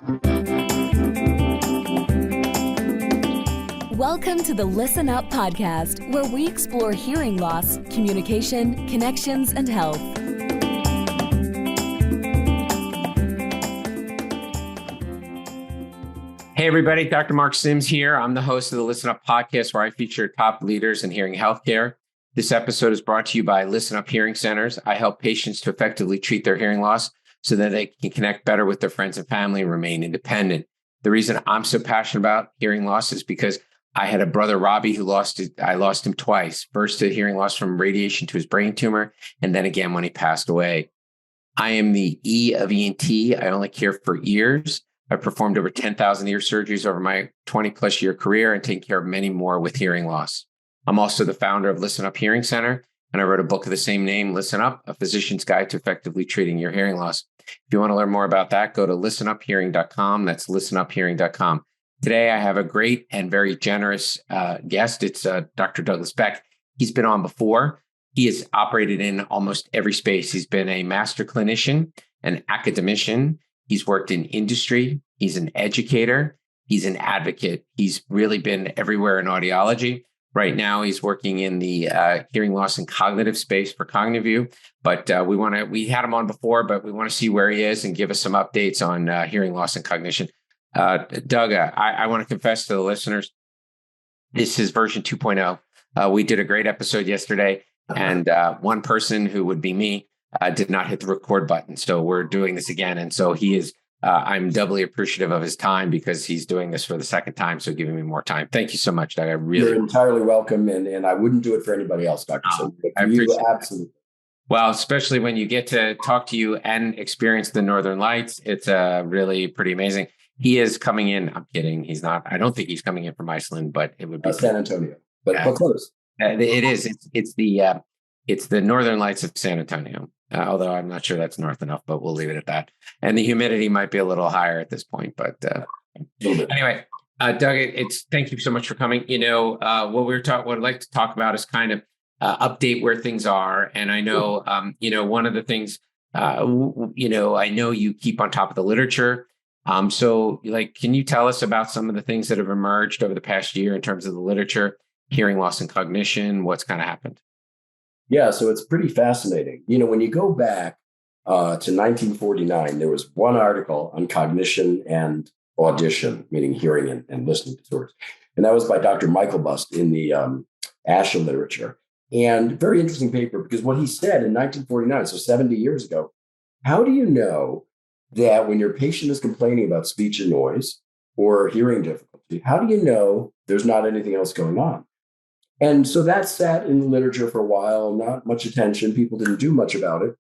Welcome to the Listen Up podcast, where we explore hearing loss, communication, connections, and health. Hey everybody, Dr. Mark Sims here. I'm the host of the Listen Up podcast, where I feature top leaders in hearing healthcare. This episode is brought to you by Listen Up Hearing Centers. I help patients to effectively treat their hearing loss so that they can connect better with their friends and family and remain independent. The reason I'm so passionate about hearing loss is because I had a brother, Robbie, who I lost him twice. First to hearing loss from radiation to his brain tumor, and then again when he passed away. I am the E of ENT. I only care for ears. I've performed over 10,000 ear surgeries over my 20-plus year career and taken care of many more with hearing loss. I'm also the founder of Listen Up Hearing Center, and I wrote a book of the same name, Listen Up, A Physician's Guide to Effectively Treating Your Hearing Loss. If you want to learn more about that, go to listenuphearing.com. That's listenuphearing.com. Today, I have a great and very generous guest. It's Dr. Douglas Beck. He's been on before. He has operated in almost every space. He's been a master clinician, an academician. He's worked in industry. He's an educator. He's an advocate. He's really been everywhere in audiology. Right now, he's working in the hearing loss and cognitive space for Cognivue. But we had him on before, but we want to see where he is and give us some updates on hearing loss and cognition. Doug, I want to confess to the listeners, this is version 2.0. We did a great episode yesterday, and one person who would be me did not hit the record button. So we're doing this again. And so he is, I'm doubly appreciative of his time because he's doing this for the second time. So giving me more time. Thank you so much, Doug. You're entirely welcome. And I wouldn't do it for anybody else, Dr. So I appreciate it. Absolutely. Well, especially when you get to talk to you and experience the Northern Lights, it's really pretty amazing. He is coming in. I'm kidding. He's not. I don't think he's coming in from Iceland, but it would be San Antonio. But close. It is. It's the Northern Lights of San Antonio. Although I'm not sure that's north enough, but we'll leave it at that. And the humidity might be a little higher at this point. But anyway, Doug, thank you so much for coming. What I'd like to talk about is kind of update where things are. And I know, one of the things, I know you keep on top of the literature. Can you tell us about some of the things that have emerged over the past year in terms of the literature, hearing loss and cognition, what's kind of happened? Yeah, so it's pretty fascinating. When you go back to 1949, there was one article on cognition and audition, meaning hearing and listening disorders. And that was by Dr. Michael Bust in the ASHA literature. And very interesting paper, because what he said in 1949, so 70 years ago, how do you know that when your patient is complaining about speech and noise or hearing difficulty, how do you know there's not anything else going on? And so that sat in the literature for a while, not much attention. People didn't do much about it.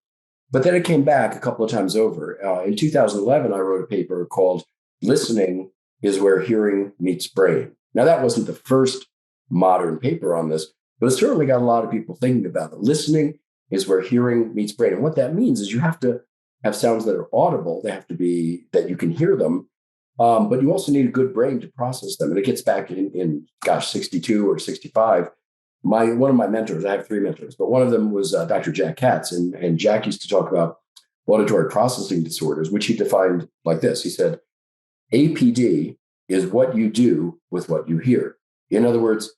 But then it came back a couple of times over. In 2011, I wrote a paper called Listening is Where Hearing Meets Brain. Now, that wasn't the first modern paper on this, but it certainly got a lot of people thinking about it. Listening is where hearing meets brain. And what that means is you have to have sounds that are audible. They have to be that you can hear them. But you also need a good brain to process them. And it gets back in 62 or 65. One of my mentors, I have three mentors, but one of them was Dr. Jack Katz. And Jack used to talk about auditory processing disorders, which he defined like this. He said, APD is what you do with what you hear. In other words,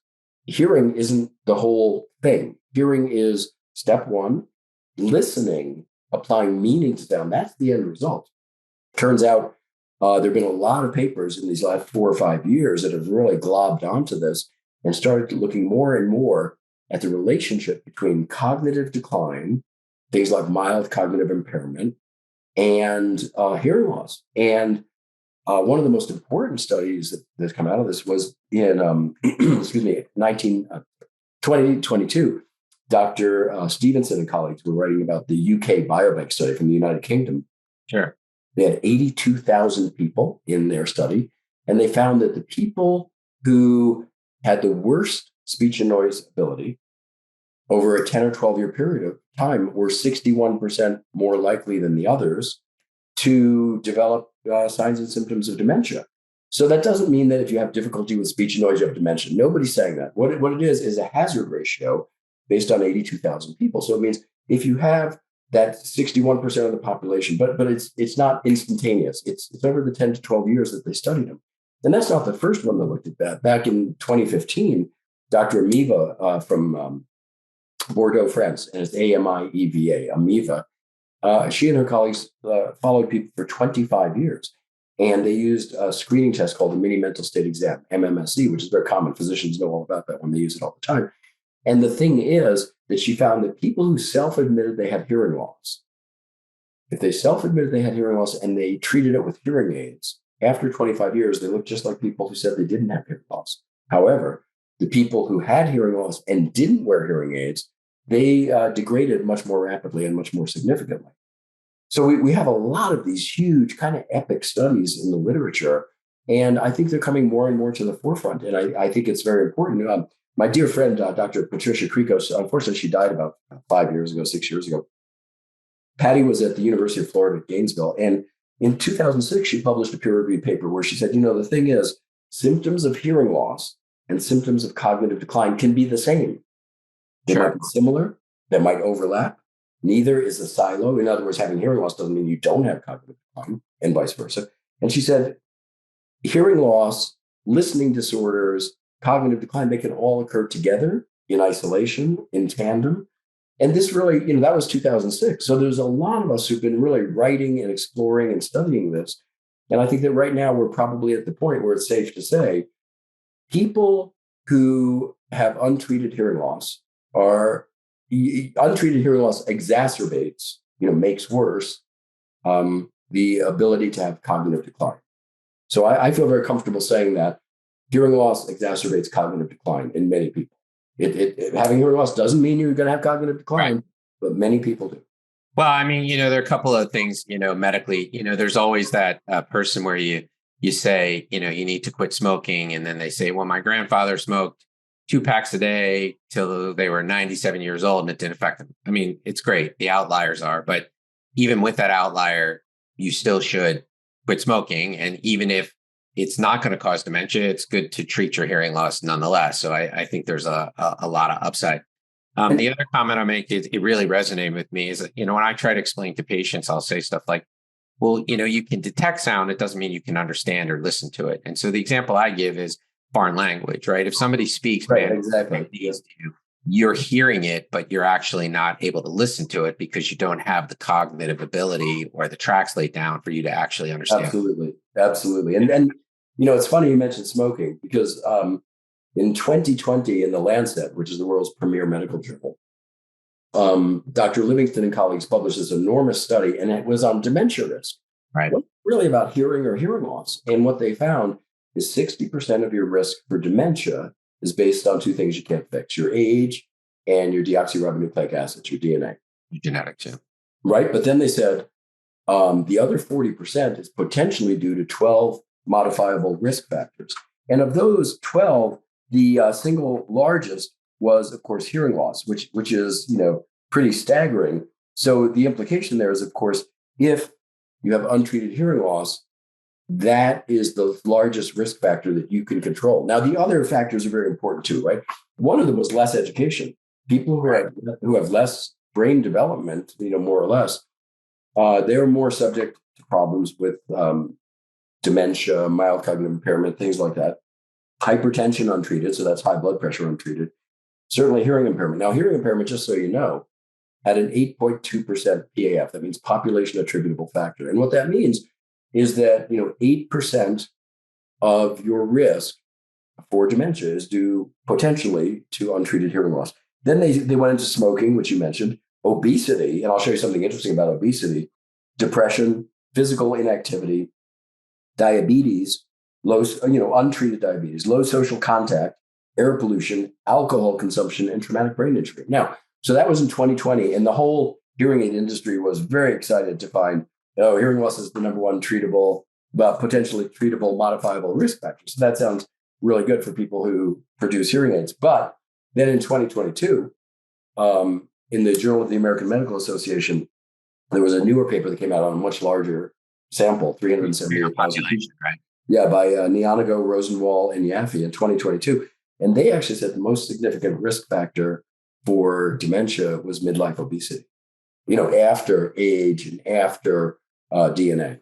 hearing isn't the whole thing. Hearing is step one. Listening, applying meaning to sound, that's the end result. Turns out, there have been a lot of papers in these last 4 or 5 years that have really globbed onto this and started looking more and more at the relationship between cognitive decline, things like mild cognitive impairment, and hearing loss. And one of the most important studies that come out of this was in 2022. Dr. Stevenson and colleagues were writing about the UK Biobank study from the United Kingdom. Sure. They had 82,000 people in their study, and they found that the people who had the worst speech and noise ability over a 10 or 12 year period of time were 61% more likely than the others to develop signs and symptoms of dementia. So that doesn't mean that if you have difficulty with speech and noise, you have dementia. Nobody's saying that. What it is a hazard ratio based on 82,000 people. So it means if you have That's 61% of the population, but it's not instantaneous. It's over the 10 to 12 years that they studied them. And that's not the first one that looked at that. Back in 2015, Dr. Amiva from Bordeaux, France, and it's Amieva, Amiva. She and her colleagues followed people for 25 years. And they used a screening test called the Mini Mental State Exam, MMSE, which is very common. Physicians know all about that when they use it all the time. And the thing is that she found that people who self-admitted they had hearing loss, if they self-admitted they had hearing loss and they treated it with hearing aids, after 25 years, they looked just like people who said they didn't have hearing loss. However, the people who had hearing loss and didn't wear hearing aids, they degraded much more rapidly and much more significantly. So we have a lot of these huge kind of epic studies in the literature, and I think they're coming more and more to the forefront. And I think it's very important. My dear friend, Dr. Patricia Krikos, unfortunately, she died about 5 years ago, 6 years ago. Patty was at the University of Florida at Gainesville. And in 2006, she published a peer-reviewed paper where she said, the thing is, symptoms of hearing loss and symptoms of cognitive decline can be the same. They might be similar. They might overlap. Neither is a silo. In other words, having hearing loss doesn't mean you don't have cognitive decline, and vice versa. And she said, hearing loss, listening disorders, cognitive decline, they can all occur together in isolation, in tandem. And this really, that was 2006. So there's a lot of us who've been really writing and exploring and studying this. And I think that right now we're probably at the point where it's safe to say people who have untreated hearing loss untreated hearing loss exacerbates, makes worse the ability to have cognitive decline. So I feel very comfortable saying that hearing loss exacerbates cognitive decline in many people. Having hearing loss doesn't mean you're going to have cognitive decline, right, but many people do. Well, I mean, there are a couple of things, medically, there's always that person where you say, you need to quit smoking. And then they say, well, my grandfather smoked 2 packs a day till they were 97 years old and it didn't affect them. I mean, it's great. The outliers are, but even with that outlier, you still should quit smoking. And even if it's not going to cause dementia, it's good to treat your hearing loss nonetheless. So I think there's a lot of upside. The other comment I make, it really resonated with me is that, when I try to explain to patients, I'll say stuff like, well, you can detect sound. It doesn't mean you can understand or listen to it. And so the example I give is foreign language, right? If somebody speaks, right, exactly, you're hearing it, but you're actually not able to listen to it because you don't have the cognitive ability or the tracks laid down for you to actually understand. Absolutely. And it's funny you mentioned smoking because in 2020 in the Lancet, which is the world's premier medical journal, Dr. Livingston and colleagues published this enormous study, and it was on dementia risk. Right. It wasn't really about hearing or hearing loss. And what they found is 60% of your risk for dementia is based on 2 things you can't fix: your age and your deoxyribonucleic acids, your DNA. Genetics, yeah. Right. But then they said the other 40% is potentially due to 12 modifiable risk factors. And of those 12, the single largest was, of course, hearing loss, which is, pretty staggering. So the implication there is, of course, if you have untreated hearing loss, that is the largest risk factor that you can control. Now, the other factors are very important too, right? One of them was less education. People who have less brain development, more or less, they're more subject to problems with dementia, mild cognitive impairment, things like that. Hypertension untreated, so that's high blood pressure untreated. Certainly hearing impairment. Now, hearing impairment, just so you know, had an 8.2% PAF. That means population attributable factor. And what that means is that 8% of your risk for dementia is due potentially to untreated hearing loss. Then they went into smoking, which you mentioned, obesity, and I'll show you something interesting about obesity, depression, physical inactivity, diabetes, untreated diabetes, low social contact, air pollution, alcohol consumption, and traumatic brain injury. Now, so that was in 2020, and the whole hearing aid industry was very excited to find, hearing loss is the number one potentially treatable, modifiable risk factor. So that sounds really good for people who produce hearing aids. But then in 2022, in the Journal of the American Medical Association, there was a newer paper that came out on a much larger sample, 378,000 people. Right? Yeah, by Nianago, Rosenwall, and Yaffe in 2022. And they actually said the most significant risk factor for dementia was midlife obesity. after age and after DNA.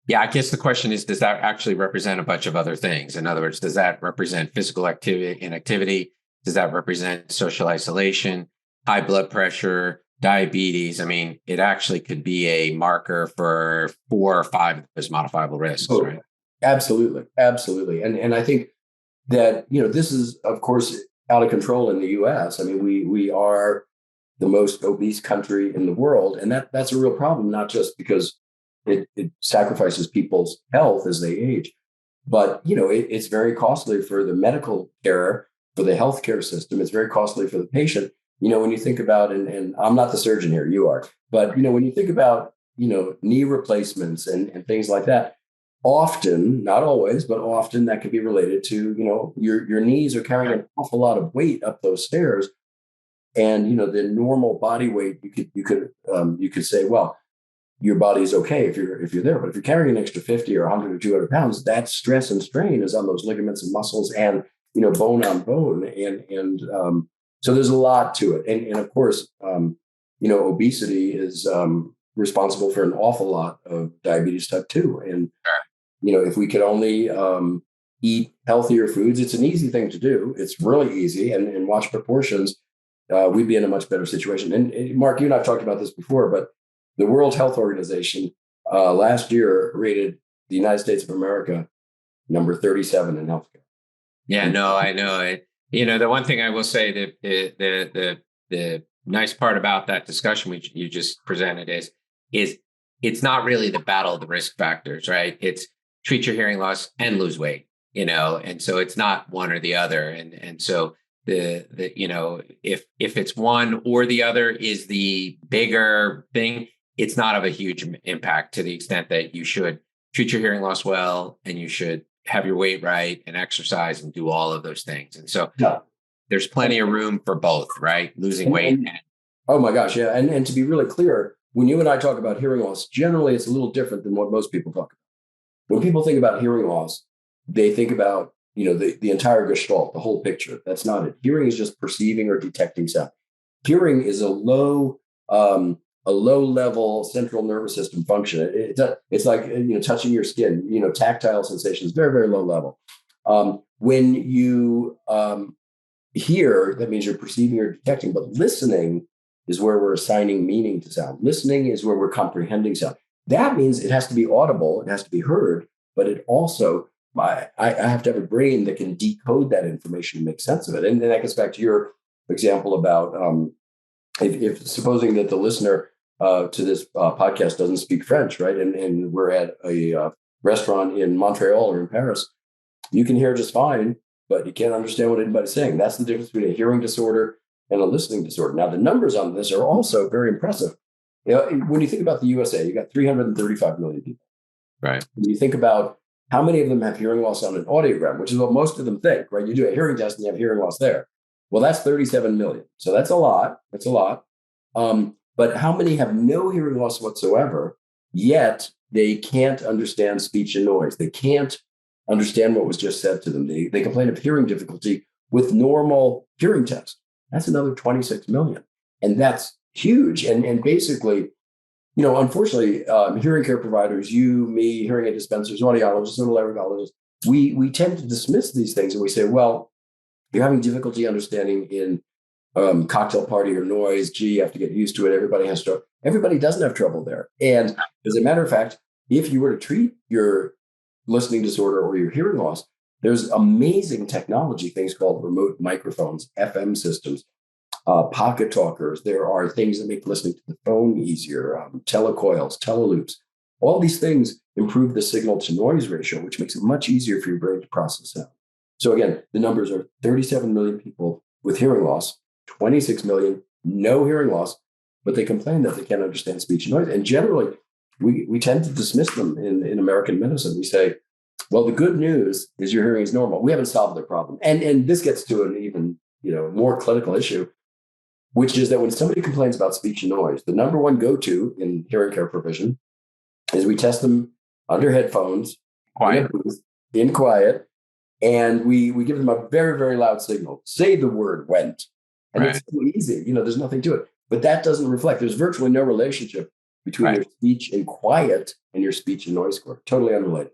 Yeah, I guess the question is, does that actually represent a bunch of other things? In other words, does that represent physical activity, inactivity? Does that represent social isolation, high blood pressure, diabetes? I mean, it actually could be a marker for 4 or 5 of those modifiable risks, Oh, right? absolutely. Absolutely. And I think that, this is, of course, out of control in the US. I mean, we are the most obese country in the world. And that's a real problem, not just because it sacrifices people's health as they age, but it's very costly for the medical care, for the healthcare system. It's very costly for the patient. When you think about, and I'm not the surgeon here, you are, but when you think about knee replacements and things like that, often, not always, but often that can be related to your knees are carrying an awful lot of weight up those stairs. And the normal body weight, you could say, well, your body's okay if you're there, but if you're carrying an extra 50 or 100 or 200 pounds, that stress and strain is on those ligaments and muscles, and bone on bone, and so there's a lot to it, and of course, obesity is responsible for an awful lot of diabetes type 2, and if we could only eat healthier foods, it's an easy thing to do. It's really easy, and watch proportions. We'd be in a much better situation. And Mark, you and I've talked about this before, but the World Health Organization last year rated the United States of America number 37 in healthcare. Yeah, no, I know it. The one thing I will say that the nice part about that discussion you just presented is it's not really the battle of the risk factors, right? It's treat your hearing loss and lose weight, and so it's not one or the other, and so the if it's one or the other is the bigger thing, it's not of a huge impact to the extent that you should treat your hearing loss well, and you should have your weight right and exercise and do all of those things. And so there's plenty of room for both, right? Losing weight. Oh my gosh. Yeah. And to be really clear, when you and I talk about hearing loss, generally it's a little different than what most people talk about. When people think about hearing loss, they think about, the entire gestalt, the whole picture. That's not it. Hearing is just perceiving or detecting sound. Hearing is a low level central nervous system function. It's like touching your skin. Tactile sensations, very very low level. When you hear, that means you're perceiving or detecting. But listening is where we're assigning meaning to sound. Listening is where we're comprehending sound. That means it has to be audible. It has to be heard. But it also, I have to have a brain that can decode that information and make sense of it. And then that gets back to your example about if supposing that the listener to this podcast doesn't speak French, right? And we're at a restaurant in Montreal or in Paris, you can hear just fine, but you can't understand what anybody's saying. That's the difference between a hearing disorder and a listening disorder. Now, the numbers on this are also very impressive. When you think about the USA, you got 335 million people. Right. When you think about how many of them have hearing loss on an audiogram, which is what most of them think, right? You do a hearing test and you have hearing loss there. Well, that's 37 million. So that's a lot. That's a lot. But how many have no hearing loss whatsoever, yet they can't understand speech and noise? They can't understand what was just said to them. They complain of hearing difficulty with normal hearing tests. That's another 26 million. And that's huge. And basically, unfortunately, hearing care providers, you, me, hearing aid dispensers, audiologists, otolaryngologists, we tend to dismiss these things. And we say, well, you're having difficulty understanding in cocktail party or noise. Gee, you have to get used to it. Everybody doesn't have trouble there. And as a matter of fact, if you were to treat your listening disorder or your hearing loss, there's amazing technology, things called remote microphones, FM systems, pocket talkers. There are things that make listening to the phone easier, telecoils, teleloops. All these things improve the signal to noise ratio, which makes it much easier for your brain to process sound. So again, the numbers are 37 million people with hearing loss, 26 million no hearing loss, but they complain that they can't understand speech and noise. And generally, we tend to dismiss them in American medicine. We say, well, the good news is your hearing is normal. We haven't solved their problem. And this gets to an even more clinical issue, which is that when somebody complains about speech and noise, the number one go-to in hearing care provision is we test them under headphones, in quiet, and we give them a very, very loud signal. Say the word went. And It's so easy. There's nothing to it. But that doesn't reflect. There's virtually no relationship between your speech in quiet and your speech in noise score. Totally unrelated.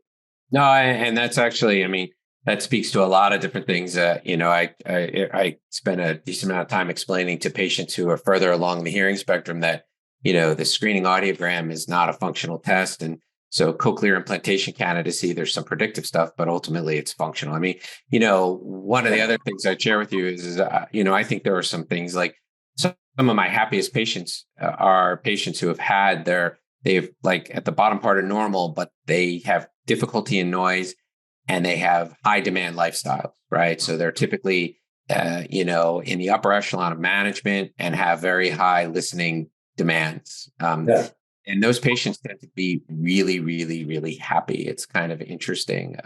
No, and that's actually, I mean, that speaks to a lot of different things. I spent a decent amount of time explaining to patients who are further along the hearing spectrum that, the screening audiogram is not a functional test. And so cochlear implantation candidacy, there's some predictive stuff, but ultimately it's functional. I mean, one of the other things I'd share with you is I think there are some things like some of my happiest patients are patients who have had they've like at the bottom part of normal, but they have difficulty in noise and they have high demand lifestyles, right? So they're typically, in the upper echelon of management and have very high listening demands. And those patients tend to be really, really, really happy. It's kind of interesting.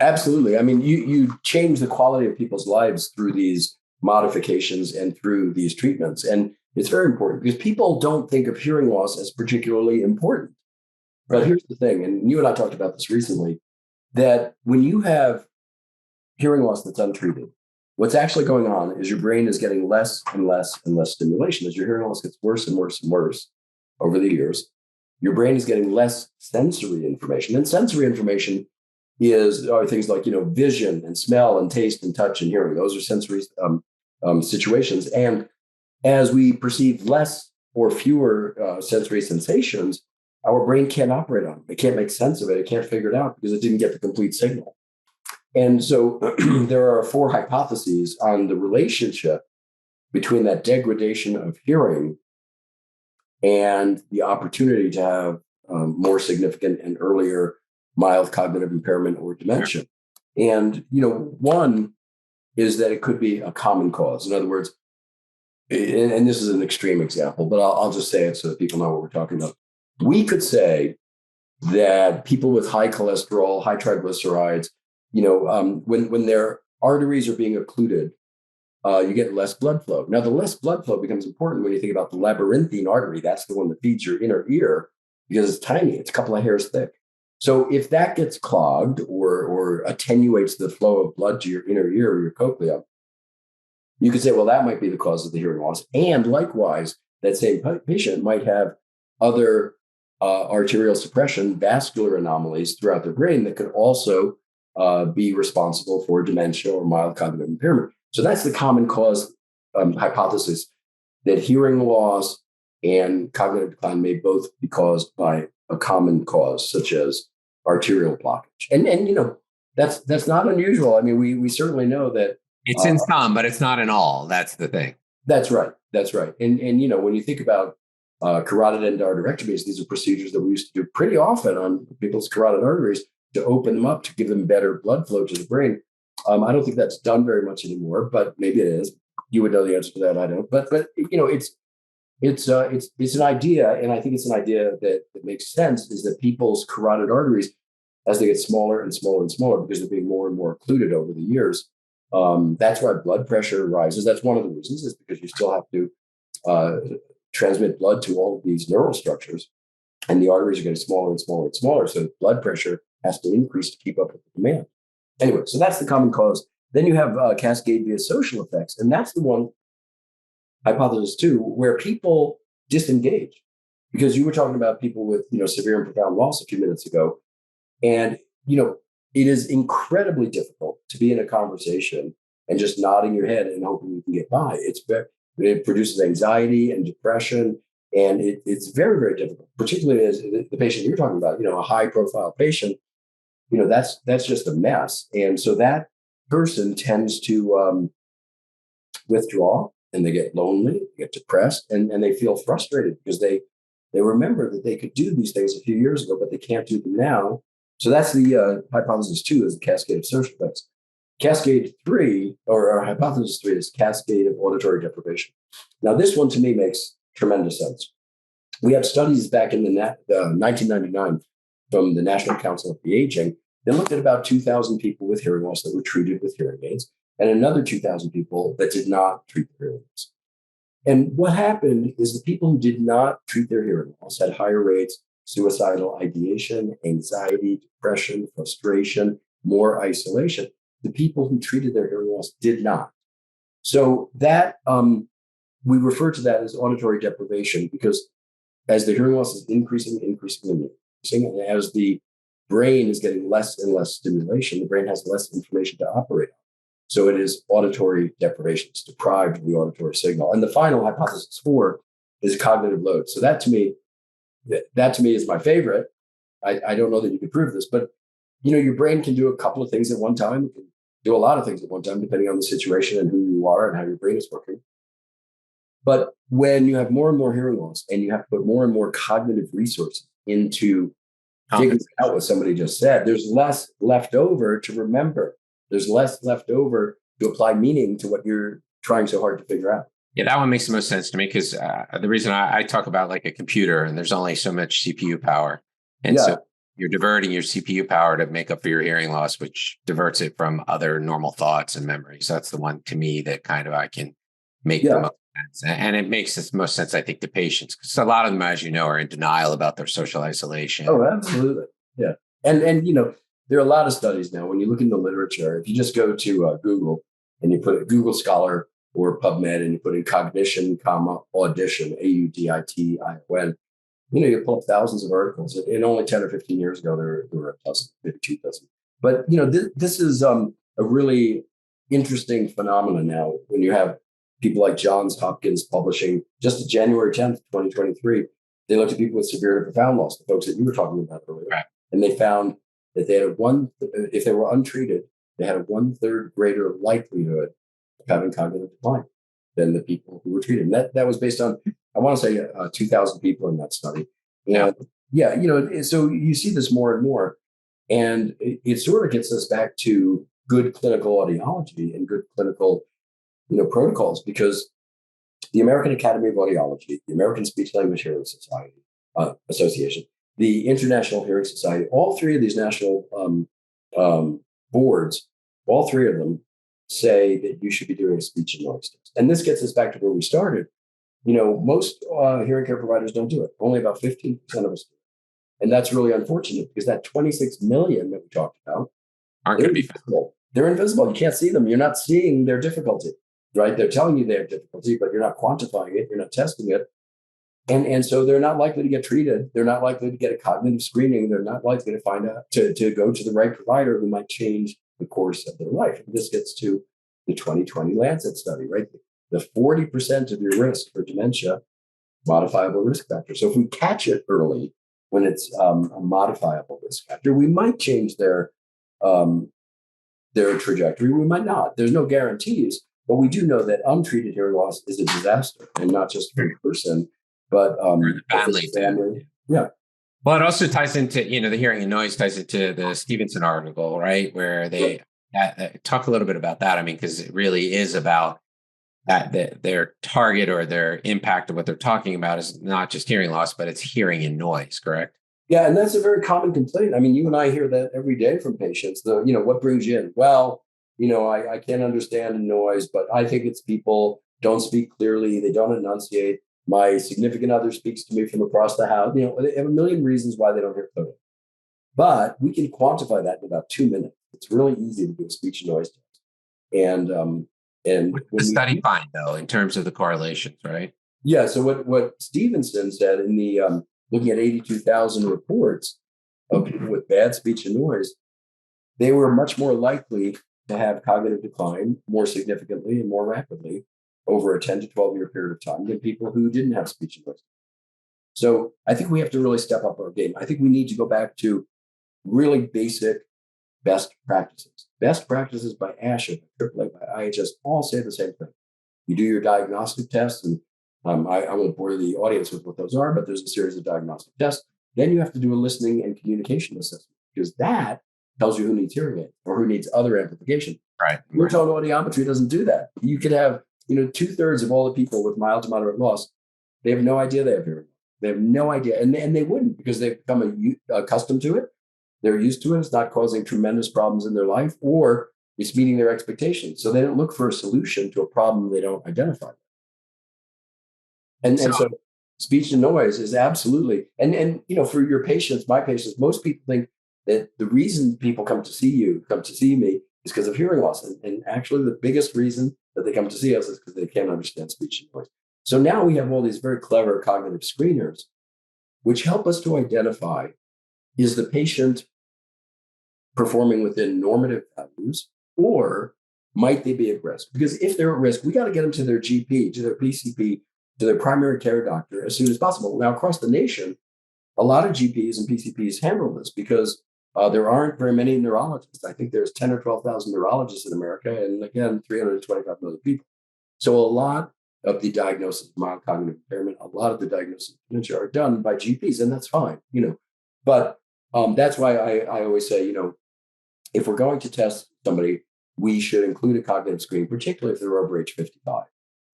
Absolutely. I mean, you change the quality of people's lives through these modifications and through these treatments. And it's very important because people don't think of hearing loss as particularly important. But here's the thing, and you and I talked about this recently, that when you have hearing loss that's untreated, what's actually going on is your brain is getting less and less and less stimulation. As your hearing loss gets worse and worse and worse over the years, your brain is getting less sensory information. And sensory information are things like, vision and smell and taste and touch and hearing. Those are sensory situations. And as we perceive less or fewer sensory sensations, our brain can't operate on it. It can't make sense of it. It can't figure it out because it didn't get the complete signal. And so there are 4 hypotheses on the relationship between that degradation of hearing and the opportunity to have more significant and earlier mild cognitive impairment or dementia. And, one is that it could be a common cause. In other words, and this is an extreme example, but I'll just say it so that people know what we're talking about. We could say that people with high cholesterol, high triglycerides, when their arteries are being occluded, you get less blood flow. Now, the less blood flow becomes important when you think about the labyrinthine artery. That's the one that feeds your inner ear because it's tiny. It's a couple of hairs thick. So if that gets clogged or attenuates the flow of blood to your inner ear or your cochlea, you could say, well, that might be the cause of the hearing loss. And likewise, that same patient might have other arterial suppression, vascular anomalies throughout their brain that could also be responsible for dementia or mild cognitive impairment. So that's the common cause hypothesis, that hearing loss and cognitive decline may both be caused by a common cause, such as arterial blockage. And that's not unusual. I mean, we certainly know that it's in some, but it's not in all. That's the thing. That's right. And when you think about carotid endarterectomies, these are procedures that we used to do pretty often on people's carotid arteries to open them up, to give them better blood flow to the brain. I don't think that's done very much anymore, but maybe it is. You would know the answer to that. I don't. But it's an idea, and I think it's an idea that makes sense. Is that people's carotid arteries, as they get smaller and smaller and smaller, because they're being more and more occluded over the years, that's why blood pressure rises. That's one of the reasons, is because you still have to transmit blood to all of these neural structures, and the arteries are getting smaller and smaller and smaller. So blood pressure has to increase to keep up with the demand. Anyway, so that's the common cause. Then you have cascade via social effects, and that's the one hypothesis too, where people disengage. Because you were talking about people with severe and profound loss a few minutes ago, and it is incredibly difficult to be in a conversation and just nodding your head and hoping you can get by. It produces anxiety and depression, and it's very, very difficult, particularly as the patient you're talking about, a high profile patient, that's just a mess. And so that person tends to withdraw, and they get lonely, they get depressed, and they feel frustrated because they remember that they could do these things a few years ago, but they can't do them now. So that's the hypothesis 2, is the cascade of social effects. Cascade 3, or hypothesis 3, is cascade of auditory deprivation. Now, this one to me makes tremendous sense. We have studies back in the 1999 from the National Council of the Aging. They looked at about 2,000 people with hearing loss that were treated with hearing aids, and another 2,000 people that did not treat their hearing loss. And what happened is the people who did not treat their hearing loss had higher rates: suicidal ideation, anxiety, depression, frustration, more isolation. The people who treated their hearing loss did not. So that we refer to that as auditory deprivation because as the hearing loss is increasing, and as the brain is getting less and less stimulation, the brain has less information to operate on. So it is auditory deprivation. It's deprived of the auditory signal. And the final hypothesis 4 is cognitive load. So that to me is my favorite. I don't know that you can prove this, but your brain can do a couple of things at one time. It can do a lot of things at one time, depending on the situation and who you are and how your brain is working. But when you have more and more hearing loss and you have to put more and more cognitive resources into figuring out what somebody just said, there's less left over to remember. There's less left over to apply meaning to what you're trying so hard to figure out. Yeah, that one makes the most sense to me because the reason I talk about like a computer and there's only so much CPU power. And so you're diverting your CPU power to make up for your hearing loss, which diverts it from other normal thoughts and memories. That's the one to me that kind of I can make the most sense. And it makes the most sense, I think, to patients because a lot of them, as you know, are in denial about their social isolation. Oh, absolutely. Yeah. And there are a lot of studies now. When you look in the literature, if you just go to Google and you put Google Scholar or PubMed and you put in cognition, audition, AUDITION, you pull up thousands of articles. And only 10 or 15 years ago, there were a dozen, maybe 2 dozen. But, this is a really interesting phenomenon now when you have people like Johns Hopkins publishing just January 10th, 2023. They looked at people with severe to profound loss, the folks that you were talking about earlier. Right. And they found that they had if they were untreated, they had a 1/3 greater likelihood of having cognitive decline than the people who were treated. And that was based on, I want to say 2,000 people in that study. So you see this more and more. And it sort of gets us back to good clinical audiology and good clinical, protocols, because the American Academy of Audiology, the American Speech Language Hearing Society Association, the International Hearing Society, all 3 of these national boards, all 3 of them say that you should be doing a speech and noise test. And this gets us back to where we started. Most hearing care providers don't do it. Only about 15% of us do it. And that's really unfortunate because that 26 million that we talked about aren't going to be invisible. They're invisible. You can't see them. You're not seeing their difficulty, right? They're telling you they have difficulty, but you're not quantifying it. You're not testing it. And so they're not likely to get treated. They're not likely to get a cognitive screening. They're not likely to find out to go to the right provider who might change the course of their life. And this gets to the 2020 Lancet study, right? The 40% of your risk for dementia, modifiable risk factor. So if we catch it early when it's a modifiable risk factor, we might change their trajectory. We might not. There's no guarantees, but we do know that untreated hearing loss is a disaster, and not just for the person, but the family. Yeah. Well, it also ties into, the hearing and noise ties into the Stevenson article, right? Where they talk a little bit about that. I mean, because it really is about that their target or their impact of what they're talking about is not just hearing loss, but it's hearing and noise, correct? Yeah, and that's a very common complaint. I mean, you and I hear that every day from patients. What brings you in? Well, I can't understand the noise, but I think it's people don't speak clearly. They don't enunciate. My significant other speaks to me from across the house. They have a million reasons why they don't hear clearly. But we can quantify that in about 2 minutes. It's really easy to do a speech and noise test. And what did the study find, though, in terms of the correlations, right? Yeah. So what Stevenson said in the looking at 82,000 reports of people with bad speech and noise, they were much more likely to have cognitive decline more significantly and more rapidly over a 10 to 12 year period of time than people who didn't have speech and noise. So I think we have to really step up our game. I think we need to go back to really basic best practices. Best practices by ASHA, by AAA, by IHS, all say the same thing. You do your diagnostic tests, and I won't bore the audience with what those are, but there's a series of diagnostic tests. Then you have to do a listening and communication assessment, because that tells you who needs hearing aid or who needs other amplification. Right. Your tone audiometry doesn't do that. You could have, 2/3 of all the people with mild to moderate loss, they have no idea they have hearing. They have no idea, and they wouldn't, because they've become accustomed to it. They're used to it. It's not causing tremendous problems in their life, or it's meeting their expectations. So they don't look for a solution to a problem they don't identify. And so speech and noise is absolutely, and for your patients, my patients, most people think that the reason people come to see me is because of hearing loss. And actually the biggest reason that they come to see us is because they can't understand speech and noise. So now we have all these very clever cognitive screeners, which help us to identify, is the patient performing within normative values, or might they be at risk? Because if they're at risk, we got to get them to their GP, to their PCP, to their primary care doctor as soon as possible. Now, across the nation, a lot of GPs and PCPs handle this because there aren't very many neurologists. I think there's 10 or 12,000 neurologists in America, and again, 325 million people. So a lot of the diagnosis of mild cognitive impairment, a lot of the diagnosis of dementia are done by GPs, and that's fine, But that's why I always say, if we're going to test somebody, we should include a cognitive screen, particularly if they're over age 55.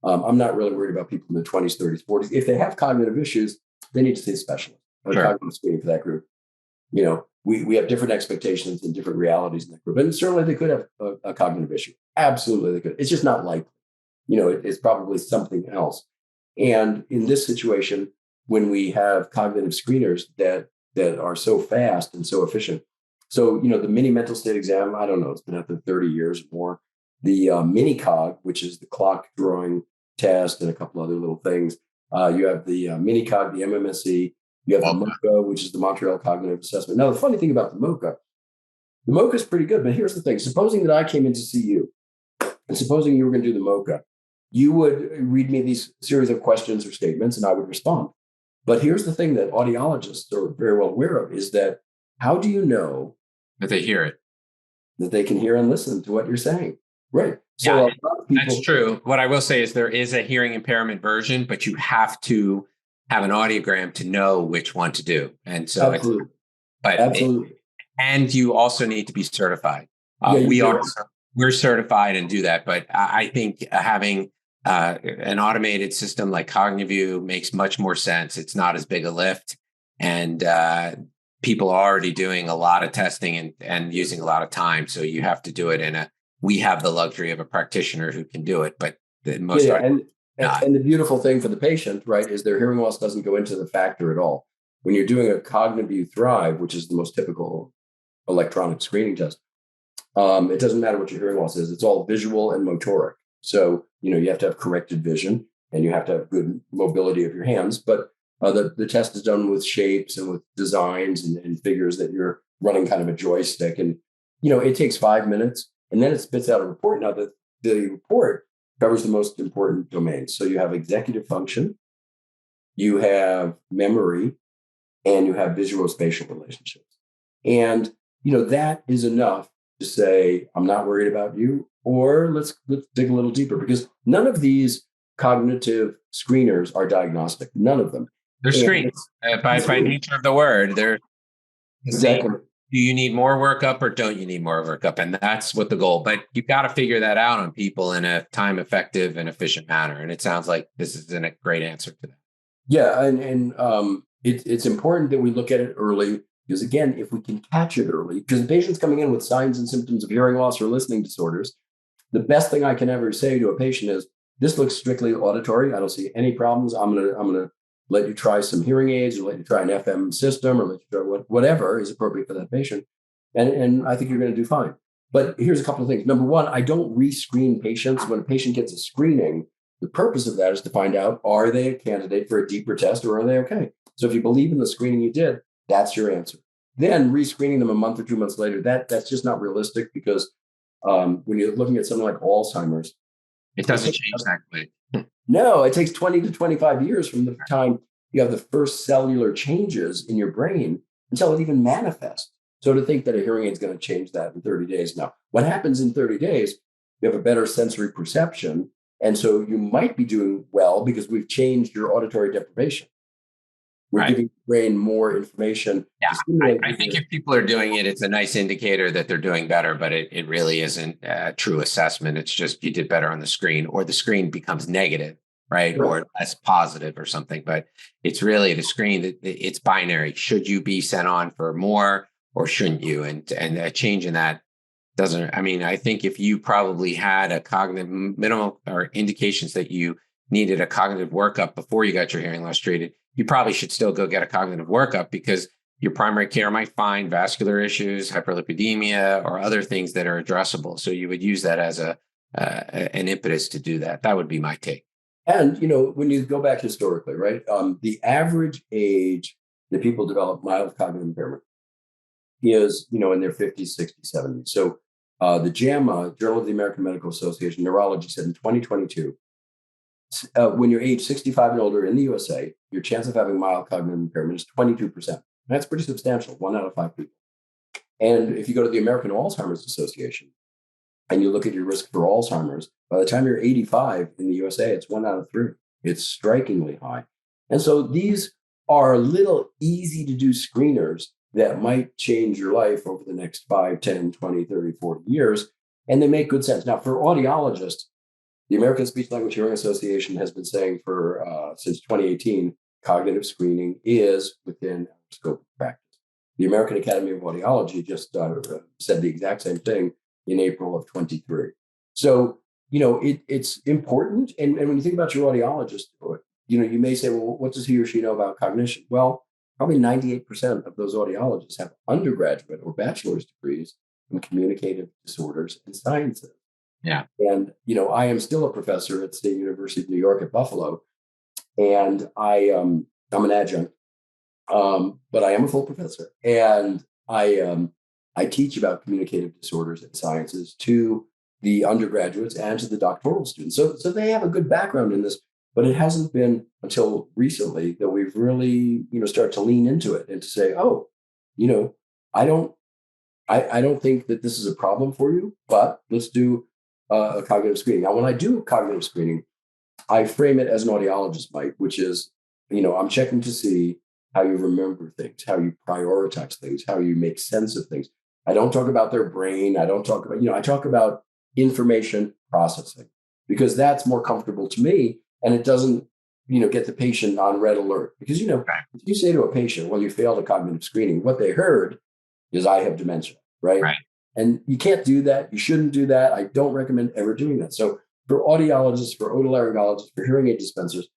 I'm not really worried about people in their 20s, 30s, 40s. If they have cognitive issues, they need to see a specialist, a cognitive screening for that group. We have different expectations and different realities in that group. And certainly they could have a cognitive issue. Absolutely they could. It's just not likely. It's probably something else. And in this situation, when we have cognitive screeners that are so fast and so efficient. So, the mini mental state exam, I don't know, it's been out there 30 years or more. The mini cog, which is the clock drawing test and a couple other little things. You have the mini cog, the MMSE. You have the MoCA, which is the Montreal Cognitive Assessment. Now, the funny thing about the MoCA is pretty good, but here's the thing. Supposing that I came in to see you, and supposing you were going to do the MoCA, you would read me these series of questions or statements, and I would respond. But here's the thing that audiologists are very well aware of is that how do you know that they hear it? That they can hear and listen to what you're saying. Right. So yeah, that's true. What I will say is there is a hearing impairment version, but you have to have an audiogram to know which one to do. And so, absolutely. And you also need to be certified. We're certified and do that. But I think having an automated system like Cognivue makes much more sense. It's not as big a lift, and people are already doing a lot of testing and using a lot of time. So you have to do it we have the luxury of a practitioner who can do it, but most and the beautiful thing for the patient, right, is their hearing loss doesn't go into the factor at all. When you're doing a Cognivue Thrive, which is the most typical electronic screening test, it doesn't matter what your hearing loss is. It's all visual and motoric. So, you have to have corrected vision and you have to have good mobility of your hands. But the test is done with shapes and with designs and figures that you're running kind of a joystick. And, it takes 5 minutes and then it spits out a report. Now, the report covers the most important domains. So you have executive function, you have memory, and you have visuospatial relationships. And, that is enough to say, I'm not worried about you, or let's dig a little deeper, because none of these cognitive screeners are diagnostic. None of them. They're screens. By nature of the word, they're exactly. Do you need more workup or don't you need more workup? And that's what the goal. But you've got to figure that out on people in a time effective and efficient manner. And it sounds like this is a great answer to that. Yeah, and it's important that we look at it early, because again, if we can catch it early, because the patient's coming in with signs and symptoms of hearing loss or listening disorders, the best thing I can ever say to a patient is, this looks strictly auditory. I don't see any problems. I'm gonna let you try some hearing aids, or let you try an FM system, or let you try whatever is appropriate for that patient. And I think you're going to do fine. But here's a couple of things. Number one, I don't re-screen patients. When a patient gets a screening, the purpose of that is to find out, are they a candidate for a deeper test, or are they okay? So if you believe in the screening you did, that's your answer. Then re-screening them a month or 2 months later, that's just not realistic, because when you're looking at something like Alzheimer's, it doesn't change that quick. No, it takes 20 to 25 years from the time you have the first cellular changes in your brain until it even manifests. So to think that a hearing aid is going to change that in 30 days. Now, what happens in 30 days, you have a better sensory perception. And so you might be doing well because we've changed your auditory deprivation. We're giving the brain more information. Yeah, I think if people are doing it, it's a nice indicator that they're doing better, but it really isn't a true assessment. It's just you did better on the screen, or the screen becomes negative, right? Or less positive or something. But it's really the screen that it's binary. Should you be sent on for more, or shouldn't you? And a change in that doesn't, I think if you probably had a cognitive minimal or indications that you needed a cognitive workup before you got your hearing loss treated, you probably should still go get a cognitive workup, because your primary care might find vascular issues, hyperlipidemia, or other things that are addressable. So you would use that as an impetus to do that. That would be my take. And, when you go back historically, right, the average age that people develop mild cognitive impairment is, in their 50s, 60s, 70s. So the JAMA, Journal of the American Medical Association, Neurology said in 2022, when you're age 65 and older in the USA, your chance of having mild cognitive impairment is 22%. That's pretty substantial, 1 out of 5 people. And if you go to the American Alzheimer's Association and you look at your risk for Alzheimer's, by the time you're 85 in the USA, it's 1 out of 3. It's strikingly high. And so these are little easy to do screeners that might change your life over the next 5, 10, 20, 30, 40 years. And they make good sense. Now, for audiologists, the American Speech Language Hearing Association has been saying for since 2018, cognitive screening is within our scope of practice. The American Academy of Audiology just said the exact same thing in April of 23. So, it's important. And when you think about your audiologist, you may say, well, what does he or she know about cognition? Well, probably 98% of those audiologists have undergraduate or bachelor's degrees in communicative disorders and sciences. Yeah. And, I am still a professor at State University of New York at Buffalo. And I'm an adjunct, but I am a full professor. And I teach about communicative disorders and sciences to the undergraduates and to the doctoral students. So they have a good background in this, but it hasn't been until recently that we've really, started to lean into it and to say, oh, I don't think that this is a problem for you, but let's do a cognitive screening. Now, when I do cognitive screening, I frame it as an audiologist might, which is, I'm checking to see how you remember things, how you prioritize things, how you make sense of things. I don't talk about their brain. I don't talk about, I talk about information processing because that's more comfortable to me. And it doesn't, get the patient on red alert because, if you say to a patient, well, you failed a cognitive screening, what they heard is I have dementia, right? And you can't do that. You shouldn't do that. I don't recommend ever doing that. So for audiologists, for otolaryngologists, for hearing aid dispensers,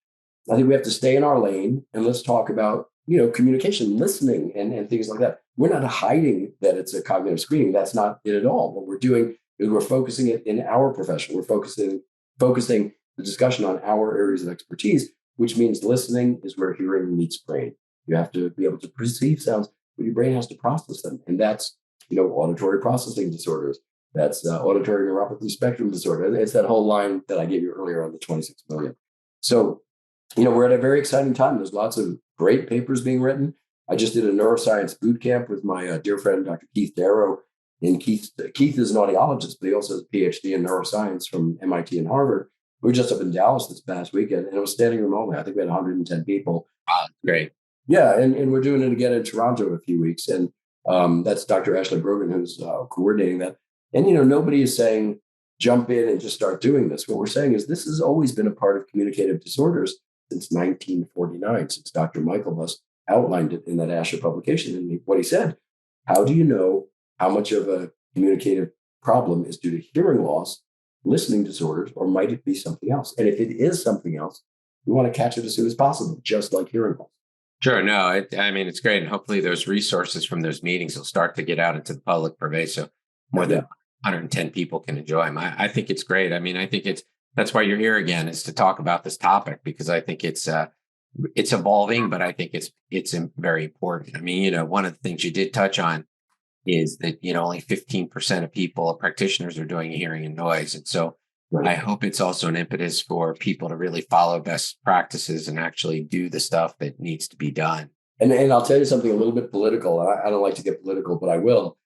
I think we have to stay in our lane and let's talk about, communication, listening and things like that. We're not hiding that it's a cognitive screening. That's not it at all. What we're doing is we're focusing it in our profession. We're focusing the discussion on our areas of expertise, which means listening is where hearing meets brain. You have to be able to perceive sounds, but your brain has to process them. And that's, auditory processing disorders. That's auditory neuropathy spectrum disorder. It's that whole line that I gave you earlier on the 26 million. So, we're at a very exciting time. There's lots of great papers being written. I just did a neuroscience boot camp with my dear friend, Dr. Keith Darrow. And Keith is an audiologist, but he also has a PhD in neuroscience from MIT and Harvard. We were just up in Dallas this past weekend, and it was standing room only. I think we had 110 people. Wow, great. Yeah, and we're doing it again in Toronto in a few weeks. And that's Dr. Ashley Brogan who's coordinating that. And, nobody is saying, jump in and just start doing this. What we're saying is this has always been a part of communicative disorders since 1949, since Dr. Michael Buss outlined it in that ASHA publication. And what he said, how do you know how much of a communicative problem is due to hearing loss, listening disorders, or might it be something else? And if it is something else, we want to catch it as soon as possible, just like hearing loss. Sure. No, it's great. And hopefully those resources from those meetings will start to get out into the public purvey. So more than 110 people can enjoy them. I think it's great. I think that's why you're here again, is to talk about this topic, because I think it's evolving, but I think it's very important. One of the things you did touch on is that, only 15% of people, practitioners, are doing hearing and noise. And so I hope it's also an impetus for people to really follow best practices and actually do the stuff that needs to be done. And I'll tell you something a little bit political. I don't like to get political, but I will.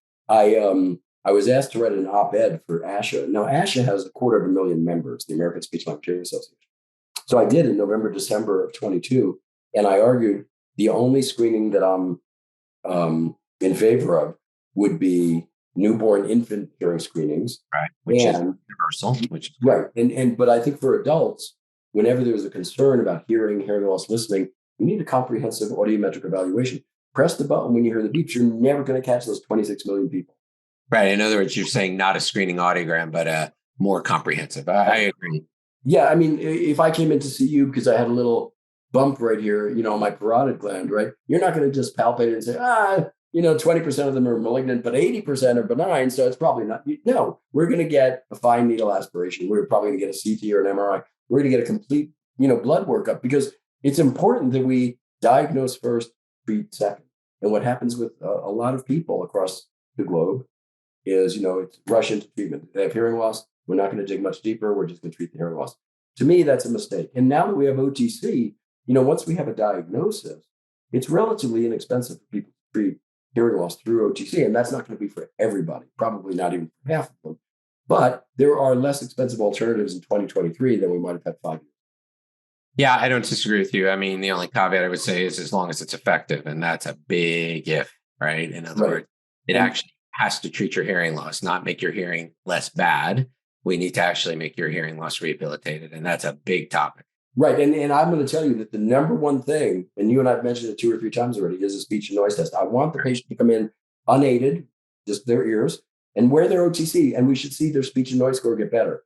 I was asked to write an op-ed for ASHA. Now, ASHA has 250,000 members, the American Speech Language Hearing Association. So I did in November, December of 22, and I argued the only screening that I'm in favor of would be newborn infant hearing screenings. Right, which is universal. But I think for adults, whenever there's a concern about hearing loss, listening, you need a comprehensive audiometric evaluation. Press the button when you hear the beeps. You're never going to catch those 26 million people. Right. In other words, you're saying not a screening audiogram, but a more comprehensive. I agree. Yeah. If I came in to see you because I had a little bump right here, on my parotid gland, right? You're not going to just palpate it and say, 20% of them are malignant, but 80% are benign. So it's probably not. No, we're going to get a fine needle aspiration. We're probably going to get a CT or an MRI. We're going to get a complete blood workup, because it's important that we diagnose first, treat second. And what happens with a lot of people across the globe is, it's rush into treatment. They have hearing loss. We're not going to dig much deeper. We're just going to treat the hearing loss. To me, that's a mistake. And now that we have OTC, once we have a diagnosis, it's relatively inexpensive for people to treat hearing loss through OTC. And that's not going to be for everybody, probably not even for half of them. But there are less expensive alternatives in 2023 than we might have had 5 years. Yeah, I don't disagree with you. I mean, the only caveat I would say is as long as it's effective, and that's a big if, right? In other words, it actually has to treat your hearing loss, not make your hearing less bad. We need to actually make your hearing loss rehabilitated. And that's a big topic. Right. And I'm going to tell you that the number one thing, and you and I've mentioned it 2 or 3 times already, is a speech and noise test. I want the patient to come in unaided, just their ears, and wear their OTC, and we should see their speech and noise score get better.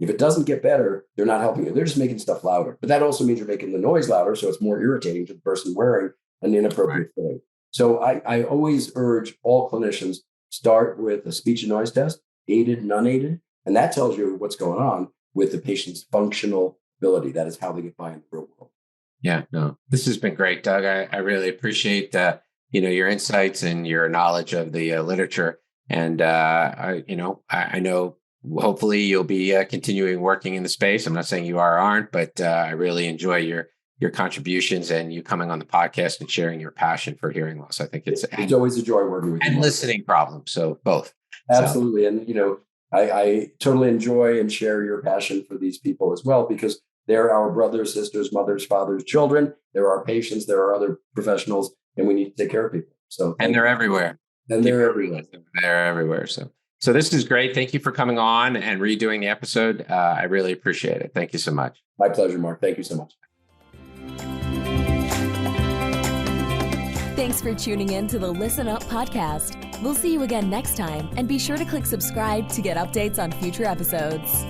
If it doesn't get better, they're not helping you. They're just making stuff louder. But that also means you're making the noise louder, so it's more irritating to the person wearing an inappropriate thing. So I always urge all clinicians, start with a speech and noise test, aided and unaided, and that tells you what's going on with the patient's functional ability. That is how they get by in the real world. Yeah, no, this has been great, Doug. I really appreciate your insights and your knowledge of the literature. And I know hopefully you'll be continuing working in the space. I'm not saying you are or aren't, but I really enjoy your contributions and you coming on the podcast and sharing your passion for hearing loss. I think it's always a joy working with you. And listening problems. So both. Absolutely. So. And, I totally enjoy and share your passion for these people as well, because they're our brothers, sisters, mothers, fathers, children. They're our patients. There are other professionals, and we need to take care of people. And they're everywhere. They're everywhere. They're everywhere. So this is great. Thank you for coming on and redoing the episode. I really appreciate it. Thank you so much. My pleasure, Mark. Thank you so much. Thanks for tuning in to the Listen Up podcast. We'll see you again next time, and be sure to click subscribe to get updates on future episodes.